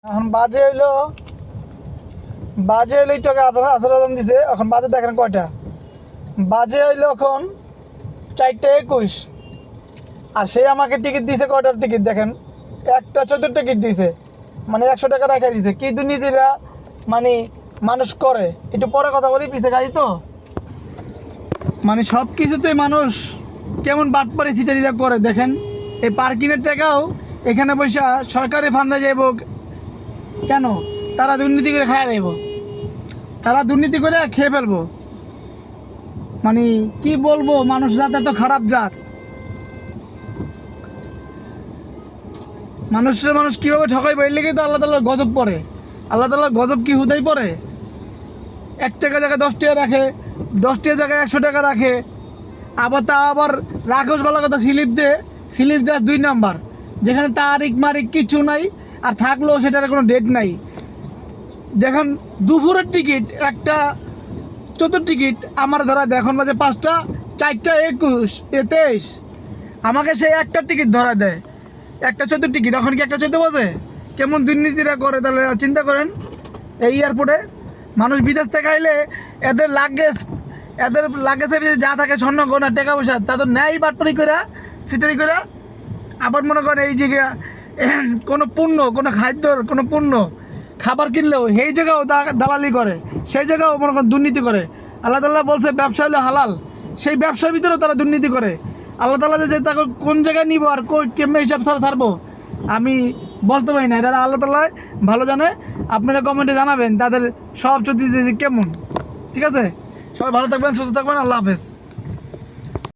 এখন বাজে হইলো একটু আগে আসর আজান দিছে। এখন বাজে দেখেন কয়টা বাজে হইলো এখন 4:21। আর সে আমাকে টিকিট দিছে কয়টার টিকিট দেখেন, 1:14 টিকিট দিছে, মানে 100 টাকা রাখা দিছে। কি দুর্নীতিরা মানে মানুষ করে, একটু পরে কথা বলি, পিছে গাড়ি তো মানে সব কিছুতেই মানুষ কেমন বাটপারি সিটারিরা করে দেখেন। এই পার্কিংয়ের টাকাও এখানে পয়সা সরকারি ফান্ডে যাইব কেন? তারা দুর্নীতি করে খায় যাইব, তারা দুর্নীতি করে খেয়ে ফেলবো। মানে কি বলবো, মানুষ জাত এত খারাপ জাত। মানুষ কীভাবে ঠকাই বললে তো আল্লাহ তাআলার গজব পড়ে। আল্লাহ তাআলার গজব কি হুদাই পড়ে? 1 টাকা জায়গায় 10 টাকা রাখে, 10 টাকা জায়গায় 100 টাকা রাখে। আবার রাখোস ভালো কথা, স্লিপ দেয় 2 নাম্বার, যেখানে তারিখ মারিক কিছু নাই, আর থাকলেও সেটার কোনো ডেট নাই। যখন দুপুরের টিকিট 1:14 টিকিট আমার ধরা দেয়, এখন বাজে 5টা, 4:21 23, আমাকে সেই একটার টিকিট ধরা দেয় 1:14 টিকিট। এখন কি 1:14 বাজে? কেমন দুর্নীতিরা করে তাহলে চিন্তা করেন। এই এয়ারপোর্টে মানুষ বিদেশ থেকে আইলে এদের লাগেজে যা থাকে স্বর্ণ গয়না টাকা পয়সা তাদের ন্যায় বাটপারি করে সিটারি করে। আবার মনে করেন এই জায়গায় কোনো পণ্য, কোনো খাদ্যর কোনো পণ্য খাবার কিনলেও সেই জায়গাও দালালি করে, সেই জায়গাও মনে করেন দুর্নীতি করে। আল্লাহ তাআলা বলছে ব্যবসা হলো হালাল, সেই ব্যবসার ভিতরেও তারা দুর্নীতি করে। আল্লাহ তাআলা যে তাকে কোন জায়গায় নিব আর কেমন হিসাব ছাড়বো আমি বলতে পারি না, এটা আল্লাহ তাআলা ভালো জানে। আপনারা কমেন্টে জানাবেন তাদের সব চরিত্র কেমন। ঠিক আছে, সবাই ভালো থাকবেন, সুস্থ থাকবেন, আল্লাহ হাফেজ।